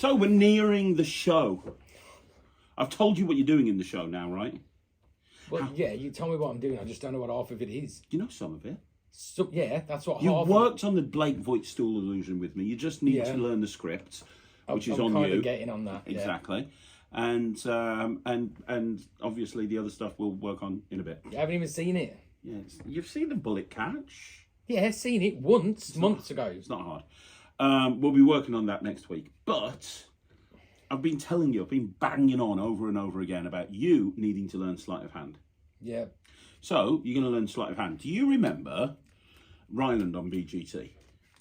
So we're nearing the show. I've told you what you're doing in the show now, right? Well, yeah, you tell me what I'm doing. I just don't know what half of it is. You know some of it. So, yeah, that's what You half worked on the Blake Voigt stool illusion with me. You just need to learn the script, which is on you. I'm getting on that. Exactly. And obviously the other stuff we'll work on in a bit. You haven't even seen it. Yes, you've seen the bullet catch. Yeah, seen it once, months ago. It's not hard. We'll be working on that next week. But I've been telling you, I've been banging on over and over again about you needing to learn sleight of hand. Yeah. So you're going to learn sleight of hand. Do you remember Ryland on BGT?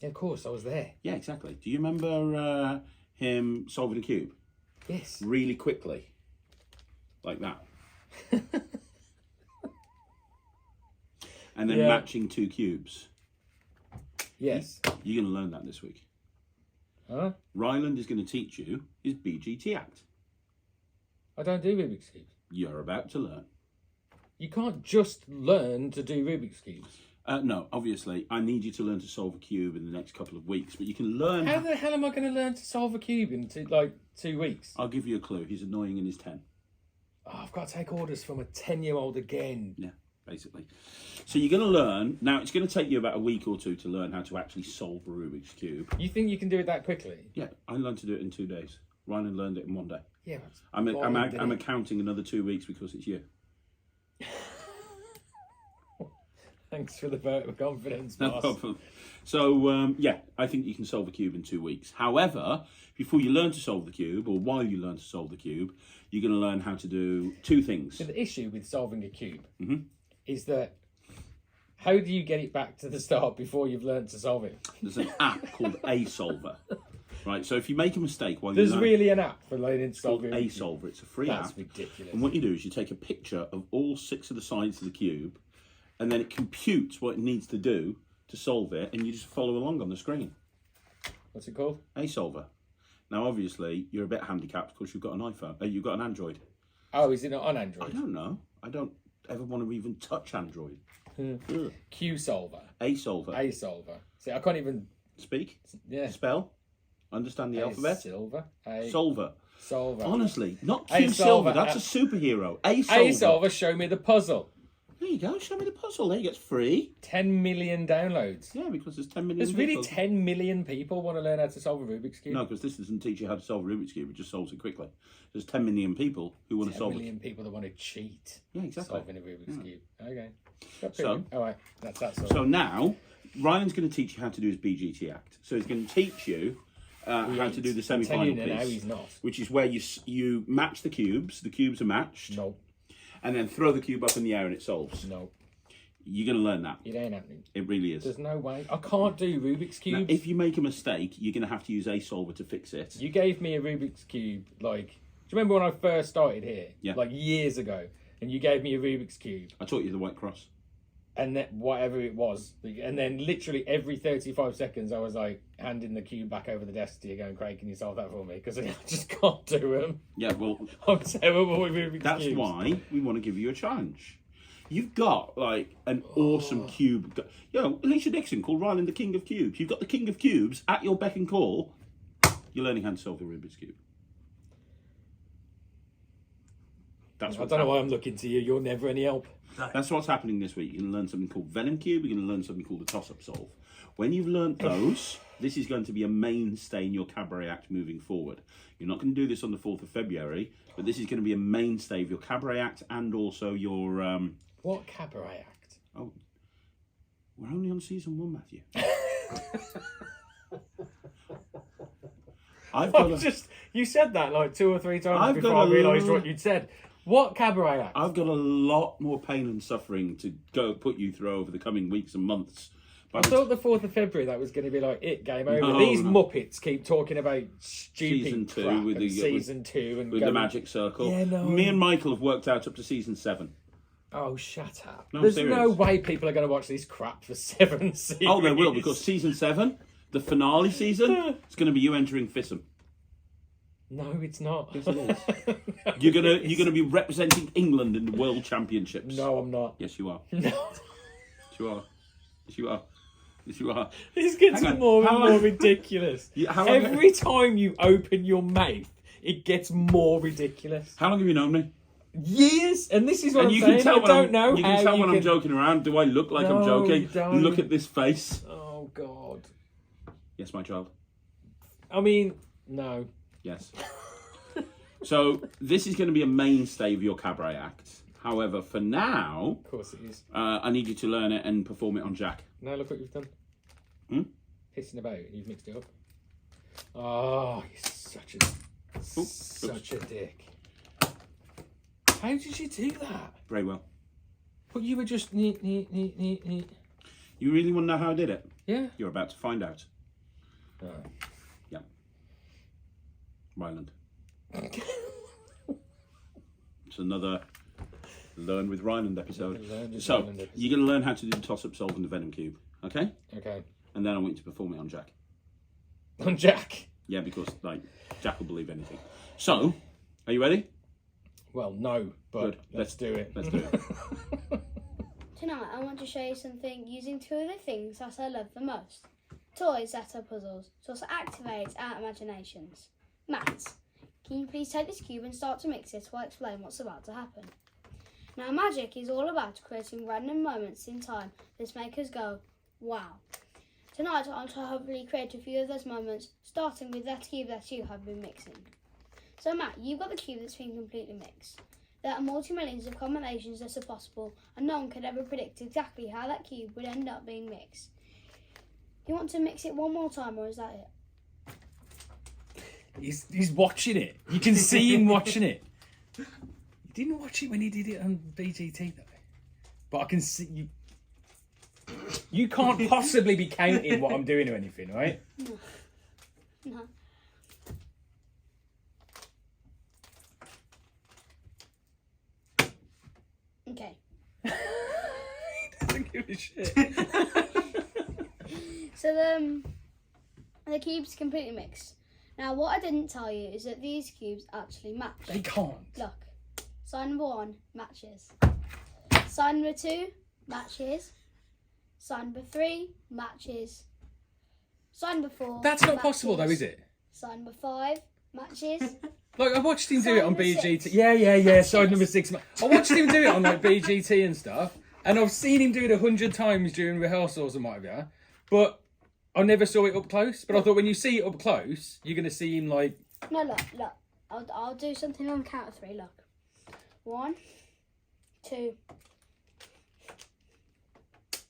Yeah, of course, I was there. Yeah, exactly. Do you remember him solving a cube? Yes. Really quickly. Like that. And then matching two cubes. Yes. You're going to learn that this week. Huh? Ryland is going to teach you his BGT act. I don't do Rubik's Cubes. You're about to learn. You can't just learn to do Rubik's Cubes. No, obviously, I need you to learn to solve a cube in the next couple of weeks, but you can learn... How the hell am I going to learn to solve a cube in 2 weeks? I'll give you a clue. He's annoying in his 10. Oh, I've got to take orders from a 10-year-old again. Yeah, basically. So you're going to learn... Now, it's going to take you about a week or two to learn how to actually solve a Rubik's Cube. You think you can do it that quickly? Yeah, I learned to do it in 2 days. Ryland learned it in 1 day. Yeah. I'm accounting another 2 weeks because it's you. Thanks for the vote of confidence, No boss. problem. So, I think you can solve a cube in 2 weeks. However, before you learn to solve the cube, or while you learn to solve the cube, you're going to learn how to do 2 things. So the issue with solving a cube is that how do you get it back to the start before you've learned to solve it? There's an app called A Solver. Right, so if you make a mistake while There's you're really an app for learning to solve called it. A Solver. It's a free app. That's ridiculous. And what you do is you take a picture of all 6 of the sides of the cube, and then it computes what it needs to do to solve it, and you just follow along on the screen. What's it called? A Solver. Now, obviously, you're a bit handicapped because you've got an iPhone. You've got an Android. Oh, is it not on Android? I don't know. I don't ever want to even touch Android. Q Solver. A Solver. A Solver. See, I can't even Speak. Yeah. Spell. Understand the alphabet. Silver. Solver. Solver. Honestly, not A Q Silver. Solver. That's a superhero. A Solver. A Solver. Show me the puzzle. There you go. Show me the puzzle. There you go. It's free. 10 million downloads. Yeah, because there's 10 million. There's really people. 10 million people want to learn how to solve a Rubik's Cube. No, because this doesn't teach you how to solve a Rubik's Cube. It just solves it quickly. There's 10 million people who want to 10 solve million it. people that want to cheat. Yeah, exactly. Solving a Rubik's Cube. Okay. So- all right, that's that sort. So now, Ryan's going to teach you how to do his BGT act. So he's going to teach you how to do the semi-final Now piece, he's not. which is where you match the cubes. The cubes are matched. No, And then throw the cube up in the air and it solves. no, You're going to learn that. it ain't happening. It really is. There's no way. I can't do Rubik's Cubes. Now, if you make a mistake, you're going to have to use A Solver to fix it. You gave me a Rubik's Cube, like, do you remember when I first started here? Yeah. Like years ago. And you gave me a Rubik's Cube. I taught you the white cross. And then whatever it was. And then literally every 35 seconds I was like handing the cube back over the desk to you going, Craig, can you solve that for me? Because I just can't do them. Yeah, well, I'm terrible with Rubik's that's Cubes. why we want to give you a challenge. You've got like an awesome cube. You know, Alicia Dixon called Ryland the King of Cubes. You've got the King of Cubes at your beck and call. You're learning how to solve the Rubik's Cube. That's I what's don't know why I'm looking to you. You're never any help. That's what's happening this week. You're going to learn something called Venom Cube. You're going to learn something called the Toss-Up Solve. When you've learned those, this is going to be a mainstay in your cabaret act moving forward. You're not going to do this on the 4th of February, but this is going to be a mainstay of your cabaret act and also your... What cabaret act? Oh, we're only on season 1, Matthew. You said that like 2 or 3 times I've before got I realised what you'd said. What cabaret act? I've got a lot more pain and suffering to go put you through over the coming weeks and months. I thought the 4th of February that was going to be like it game over. No, These no. Muppets keep talking about stupid Season 2 crap with and the season 2 and with going, the magic circle. Yeah, no. Me and Michael have worked out up to season 7. Oh, shut up! No, There's serious. no way people are going to watch this crap for 7 seasons. Oh, they will, because season 7, the finale season, it's going to be you entering FISM. No, it's not. Yes, it is. You're gonna be representing England in the World Championships. No, I'm not. Yes, you are. No. Yes, you are. Yes, you are. Yes, you are. This gets Hang on. more How and more long- ridiculous. How long- Every time you open your mouth, it gets more ridiculous. How long have you known me? Years, and this is what And I'm you saying. can tell I when don't I'm, know you how can tell you when can... I'm joking around. Do I look like I'm No, joking? you don't. Look at this face. Oh God. Yes, my child. I mean, no. Yes. So this is going to be a mainstay of your cabaret act. However, for now, Of course it is. I need you to learn it and perform it on Jack. Now look what you've done. Pissing about. You've mixed it up. Oh, you're such a dick. How did you do that? Very well. But you were just neat. You really want to know how I did it? Yeah. You're about to find out. Oh. Yeah. Ryland. It's another Learn with Ryland episode. So, you're going to learn how to do the toss-up solve and the Venom Cube. Okay? Okay. And then I want you to perform it on Jack. On Jack? Yeah, because, like, Jack will believe anything. So, are you ready? Well, no, but Good. let's do it. Let's do it. Tonight I want to show you something using two of the things that I love the most. Toys that are puzzles, so to activate our imaginations. Matt, can you please take this cube and start to mix it while I explain what's about to happen? Now magic is all about creating random moments in time that make us go, wow. Tonight I want to hopefully create a few of those moments, starting with that cube that you have been mixing. So Matt, you've got the cube that's been completely mixed. There are multi-millions of combinations that are possible, and no one could ever predict exactly how that cube would end up being mixed. You want to mix it one more time, or is that it? He's watching it. You can see him watching it. You didn't watch it when he did it on BGT though. But I can see you. You can't possibly be counting what I'm doing or anything, right? No. Okay. He doesn't give a shit. So the cube's completely mixed. Now what I didn't tell you is that these cubes actually match. They can't. Look. Sign number 1 matches. Sign number 2 matches. Sign number 3 matches. Sign number 4 That's not possible though, is it? Sign number 5 matches. Like I watched him do Sign it on number BGT. 6. Yeah. Side number 6. I watched him do it on like BGT and stuff, and I've seen him do it 100 times during rehearsals and whatever. But I never saw it up close. But I thought when you see it up close, you're gonna see him like. No, look. I'll do something on count of 3. Look. 1, 2,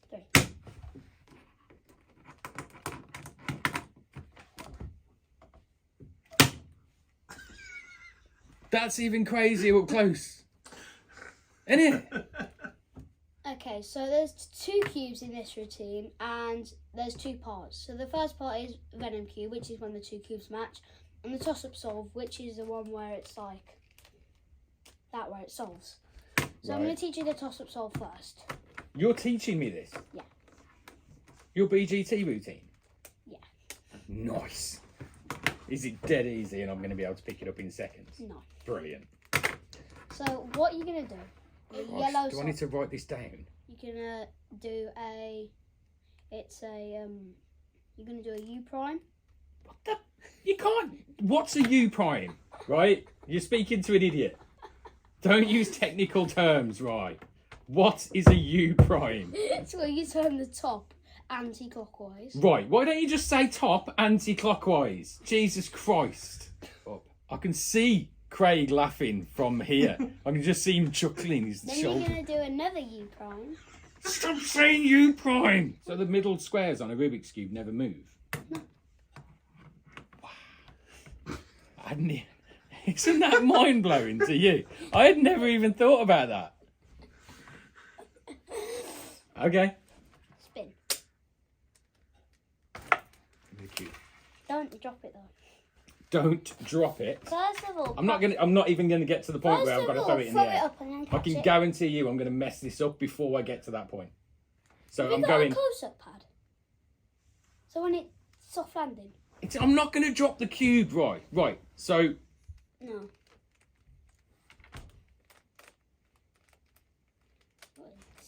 3. That's even crazier up close, isn't it? Okay, so there's 2 cubes in this routine, and there's 2 parts. So the first part is Venom Cube, which is when the 2 cubes match, and the toss-up solve, which is the one where it's like that, where it solves. So I'm going to teach you the toss-up solve first. You're teaching me this. Yeah. Your BGT routine. Yeah. Nice. Is it dead easy, and I'm going to be able to pick it up in seconds? No. Brilliant. So what you're going to do? The Gosh, yellow do I need to write this down? You're going to do you're going to do a U prime. What the? You can't. What's a U prime? Right? You're speaking to an idiot. Don't use technical terms, right? What is a U prime? It's where you turn the top anti-clockwise. Right, why don't you just say top anti-clockwise? Jesus Christ. Up. I can see Craig laughing from here. I can just see him chuckling his Then shoulder. you're going to do another U prime. Stop saying U prime! So the middle squares on a Rubik's Cube never move? Wow. Isn't that mind-blowing to you? I had never even thought about that. Okay. Spin. The cube. Don't drop it though. Don't drop it. First of all, I'm not even gonna get to the point where I've got to throw it in the air. up and then I catch can it. guarantee you I'm gonna mess this up before I get to that point. So Have I'm you got going. a close-up pad? So when it's soft landing. I'm not gonna drop the cube, right? Right. So No.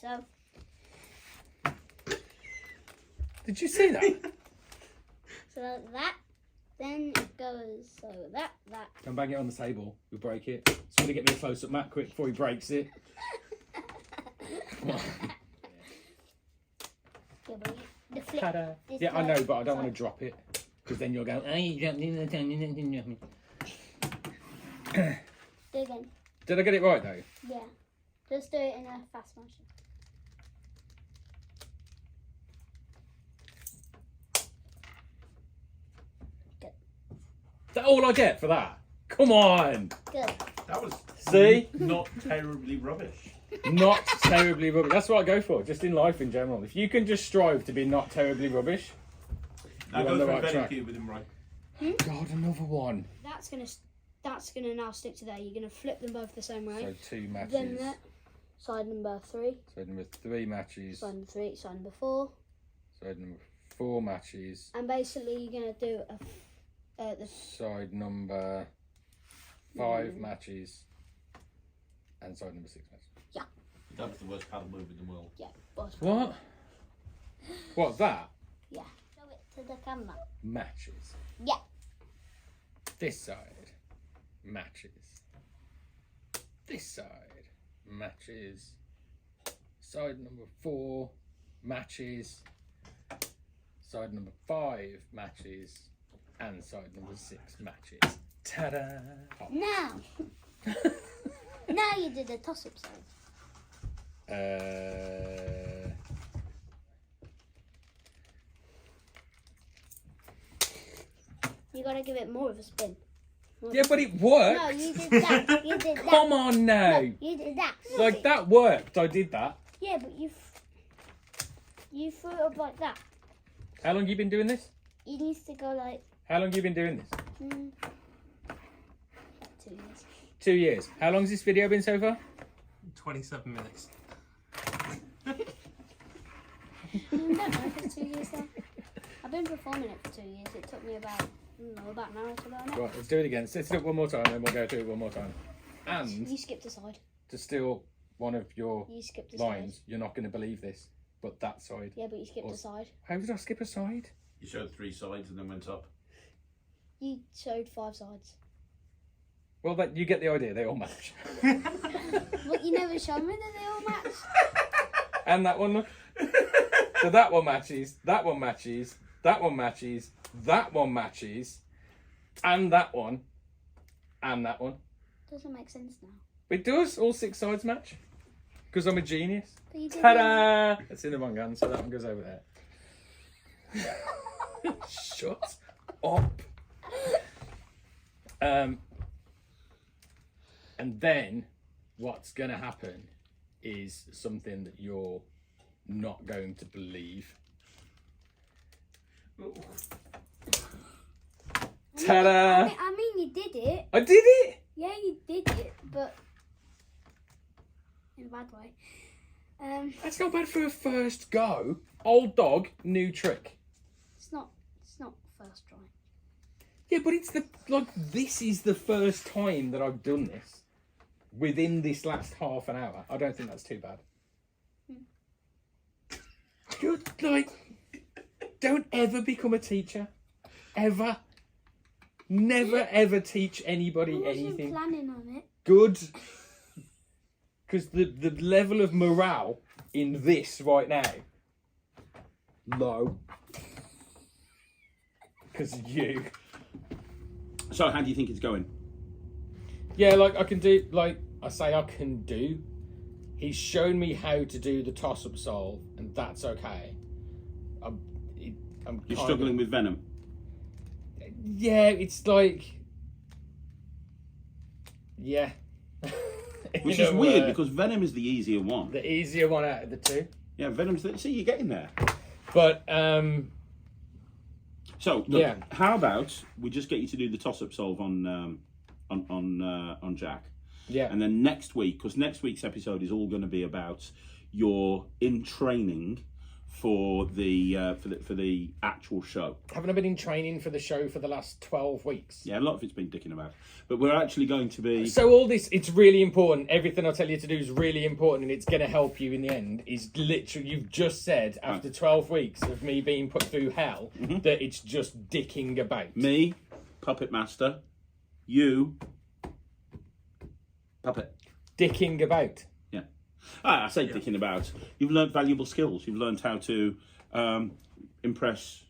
So Did you see that? So like that. Then it goes so that. Come bang it on the table. You'll break it. Somebody get me a close-up, Matt, quick, before he breaks it. Come on. Yeah, but the flip. Ta-da. this Yeah, I way, know, but I don't side. want to drop it. Because then you'll go, oh, you don't do that. Do again. Did I get it right, though? Yeah. Just do it in a fast motion. Is that all I get for that? Come on! Good. That was See? not terribly rubbish. Not terribly rubbish. That's what I go for, just in life in general. If you can just strive to be not terribly rubbish, Now you're go on the for a right Venom track. Cube with him, right? God, another one. That's gonna now stick to there. You're gonna flip them both the same way. So 2 matches. Then that. Side number 3. Side number 3 matches. Side number 3. Side number 4. Side number 4 matches. And basically, you're gonna do the Side number 5 matches. And side number 6 matches. That was the worst paddle move in the world. yeah. Boss. What? What's that? Yeah. Show it to the camera. Matches. Yeah. This side. Matches. This side. Matches. Side number 4. Matches. Side number 5 matches. And side number 6 matches. Ta-da! Now. Now you did the toss-up side. You gotta give it more of a spin. Yeah, but it worked. No, you did that. You did that. Come on now. No, you did that. Like that worked. I did that. Yeah, but you threw it up like that. How long you been doing this? It needs to go like How long you been doing this? like 2 years. 2 years. How long's this video been so far? 27 minutes. I don't know if it's 2 years though. I've been performing it for 2 years. It took me about an hour to learn it. Right, let's do it again. Set it up one more time, then we'll go through it one more time. And You skipped a side. to steal one of your You skipped a lines, side. you're not going to believe this, but that side. Yeah, but you skipped Or- a side. How did I skip a side? You showed 3 sides and then went up. You showed 5 sides. Well, that you get the idea. They all match. But you never showed me that they all match. And that one, look. So that one matches. That one matches. That one matches. That one matches. And that one. And that one. Doesn't make sense now. It does. All 6 sides match. Because I'm a genius. But you did Ta-da! It's in the wrong hand, so that one goes over there. Shut up. And then what's going to happen is something that you're not going to believe. Ta-da! I mean, you did it. I did it! Yeah, you did it, but in a bad way. That's not bad for a first go. Old dog, new trick. It's not first try. Yeah, but it's this is the first time that I've done this within this last half an hour. I don't think that's too bad. You're don't ever become a teacher. Ever. Never ever teach anybody I wasn't anything. planning on it. Good. Because the level of morale in this right now, low. Because of you. So, how do you think it's going? Yeah, like I can do, like I say I can do. He's shown me how to do the toss-up solve, and that's okay. I'm You're kind struggling with Venom. Yeah, it's like... Yeah. Which You is know, weird because Venom is the easier one. the easier one out of the two. Yeah, Venom's the... See, you're getting there. But, So, look, Yeah. how about we just get you to do the toss-up solve on Jack? yeah. And then next week, because next week's episode is all going to be about your in training for the actual show. Haven't I been in training for the show for the last 12 weeks? Yeah, a lot of it's been dicking about, but we're actually going to be. So all this, it's really important. Everything I tell you to do is really important, and it's going to help you in the end. Is literally, you've just said after 12 weeks of me being put through hell that it's just dicking about. Me, puppet master, you, puppet. Dicking about. Yeah. I say dicking about. You've learnt valuable skills. You've learnt how to impress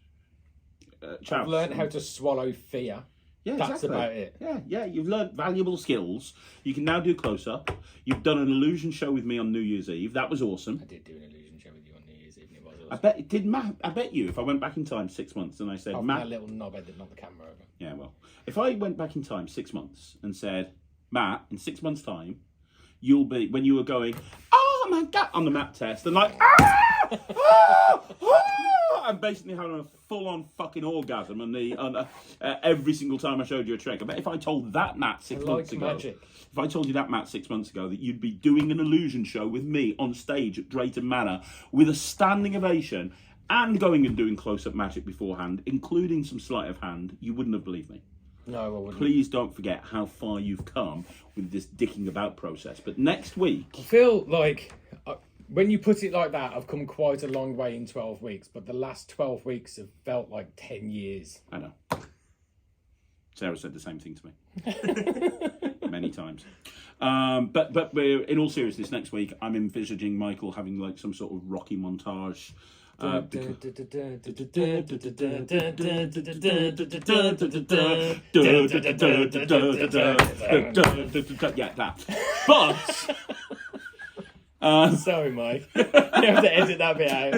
chaps. I've learned how to swallow fear. Yeah, That's exactly. about it. Yeah. You've learnt valuable skills. You can now do close-up. You've done an illusion show with me on New Year's Eve. That was awesome. I did do an illusion show with you on New Year's Eve, and it was awesome. I bet you if I went back in time 6 months and I said, That Matt, little knobhead that knocked the camera over. yeah, well, if I went back in time 6 months and said, Matt, in 6 months' time, you'll be, when you were going, oh my God, on the Matt test, and like, I'm basically having a full-on fucking orgasm on every single time I showed you a trick. I bet if I told that Matt 6 months ago, magic. if I told you that Matt 6 months ago that you'd be doing an illusion show with me on stage at Drayton Manor with a standing ovation and going and doing close-up magic beforehand, including some sleight of hand, you wouldn't have believed me. No, I wouldn't. Please don't forget how far you've come with this dicking about process. But next week, I feel like when you put it like that, I've come quite a long way in 12 weeks, but the last 12 weeks have felt like 10 years. I know. Sarah said the same thing to me many times. But we're, in all seriousness, next week I'm envisaging Michael having like some sort of Rocky montage. Yeah, that. But Sorry, Mike. You have to edit that bit out.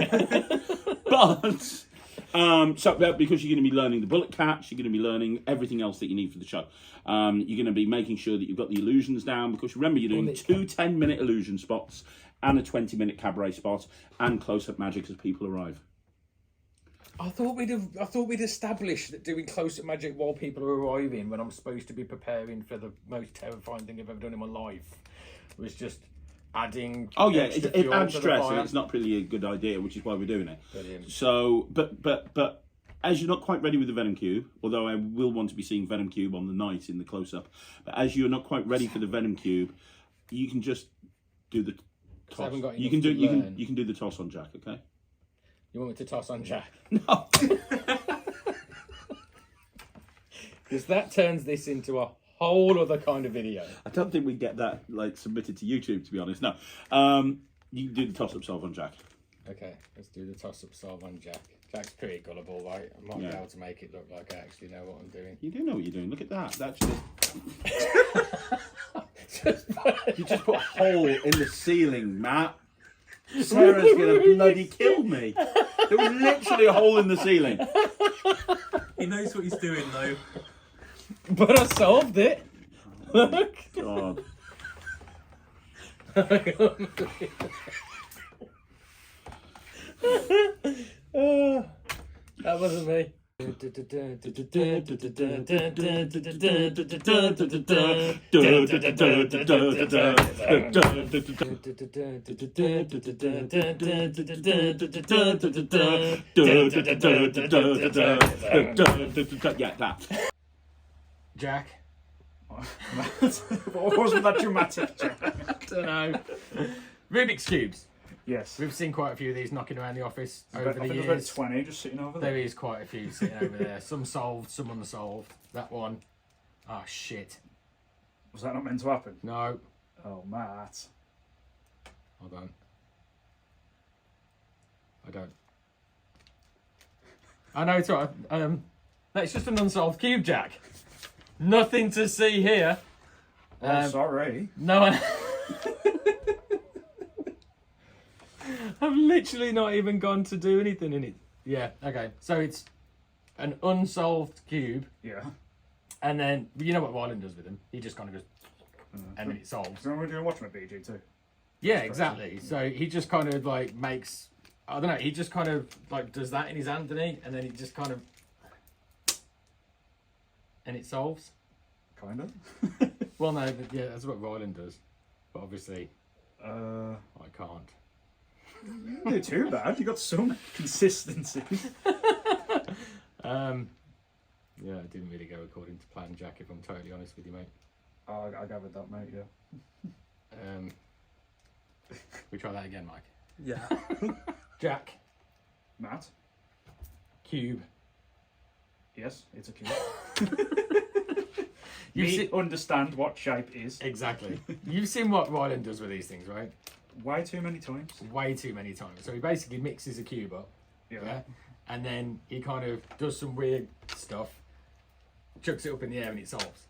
Because you're going to be learning the bullet catch, you're going to be learning everything else that you need for the show. You're going to be making sure that you've got the illusions down, because remember, you're doing two 10-minute illusion spots and a 20-minute cabaret spot and close-up magic as people arrive. I thought we'd established that doing close-up magic while people are arriving, when I'm supposed to be preparing for the most terrifying thing I've ever done in my life, was just adding. Oh yeah, extra it fuel adds to the stress, fire. and it's not really a good idea, which is why we're doing it. Brilliant. So, but as you're not quite ready with the Venom Cube, although I will want to be seeing Venom Cube on the night in the close-up, but as you're not quite ready for the Venom Cube, you can just do the toss. I haven't got You enough can to do learn. you can do the toss on Jack, okay? You want me to toss on Jack? No. Because that turns this into a whole other kind of video. I don't think we get that like submitted to YouTube, to be honest. No. You can do the toss-up solve on Jack. Okay, let's do the toss-up solve on Jack. Jack's pretty gullible, right? I might be able to make it look like I actually know what I'm doing. You do know what you're doing. Look at that. That's just... You just put a hole in the ceiling, Matt. Sarah's gonna bloody kill me. There was literally a hole in the ceiling. He knows what he's doing, though. But I solved it. Look. God. That wasn't me. Yeah, that. Jack. What wasn't that dramatic, Jack? I don't know. Rubik's Cubes. Yes. We've seen quite a few of these knocking around the office over I the think there's years. about 20 just sitting over there. There is quite a few sitting over there. Some solved, some unsolved. That one. Oh, shit. Was that not meant to happen? No. Oh, Matt. Hold on. I don't. I know it's right. That's just an unsolved cube, Jack. Nothing to see here. Oh, sorry. No, I've literally not even gone to do anything in it. Yeah, okay. So it's an unsolved cube, Yeah. and then you know what Ryland does with him? He just kind of goes, and then it solves. So we're doing watching at BG too. Yeah, exactly. So he just kind of like makes, I don't know, he just kind of like does that in his hand, doesn't he? And then he just kind of, and it solves. Kind of. Well, no, yeah, that's what Ryland does. But obviously, Uh, I can't. You didn't do too bad. You got some consistency. Yeah, it didn't really go according to plan, Jack, if I'm totally honest with you, mate. Oh, I gathered that, mate, yeah. We try that again, Mike. Yeah. Jack, Matt? cube. Yes, it's a cube. You've Me seen... understand what shape is. Exactly. You've seen what Ryland does with these things, right? Way too many times. Way too many times. So he basically mixes a cube up, yeah? And then he kind of does some weird stuff, chucks it up in the air and it solves.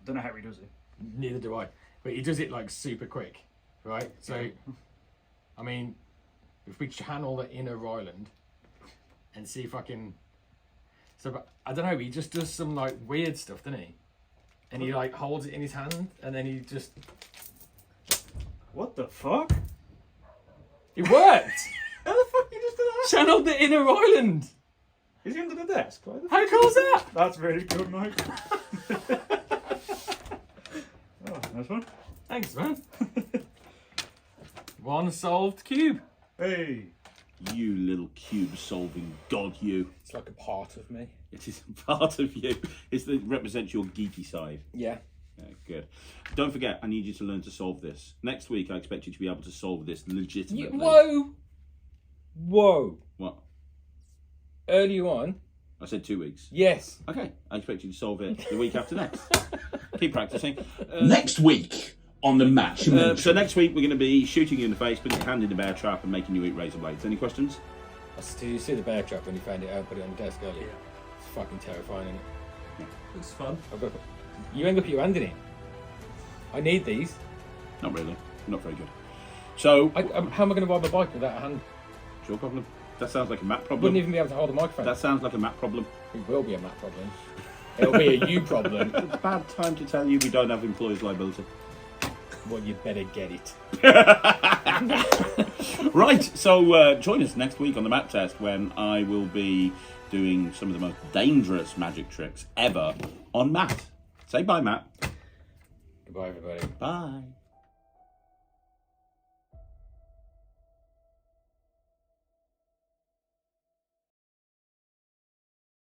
Don't know how he does it. Neither do I. But he does it like super quick, right? So, I mean, if we channel the inner Ryland and see if I can... So, but I don't know, he just does some like weird stuff, doesn't he? And he like holds it in his hand and then he just... What the fuck? It worked! How the fuck you just did that? Channeled the inner Ryland! Is he under the desk? Why the How fuck cool is that? That's really good, mate. Oh, nice one. Thanks, man. One solved cube. Hey. You little cube solving god, you. It's like a part of me. It is part of you. It represents your geeky side. Yeah. Yeah, good. Don't forget, I need you to learn to solve this. Next week, I expect you to be able to solve this legitimately. Whoa! Whoa! What? Earlier on? I said 2 weeks. Yes. Okay, I expect you to solve it the week after next. Keep practicing. Next week on the Matt-umentary. So next week, we're going to be shooting you in the face, putting your hand in the bear trap and making you eat razor blades. Any questions? Did you see the bear trap when you found it out and put it on the desk earlier? Yeah. It's fucking terrifying, isn't it? It's fun. You ain't got to put your hand in it. I need these. Not really. Not very good. So, How am I going to ride my bike without a hand? it's your problem. That sounds like a Matt I problem. wouldn't even be able to hold a microphone. That sounds like a Matt problem. It will be a Matt problem. It'll be a you problem. It's a bad time to tell you we don't have employers' liability. Well, you better get it. Right, so join us next week on the Matt Test when I will be doing some of the most dangerous magic tricks ever on Matt. Say bye, Matt. Goodbye, everybody. Bye.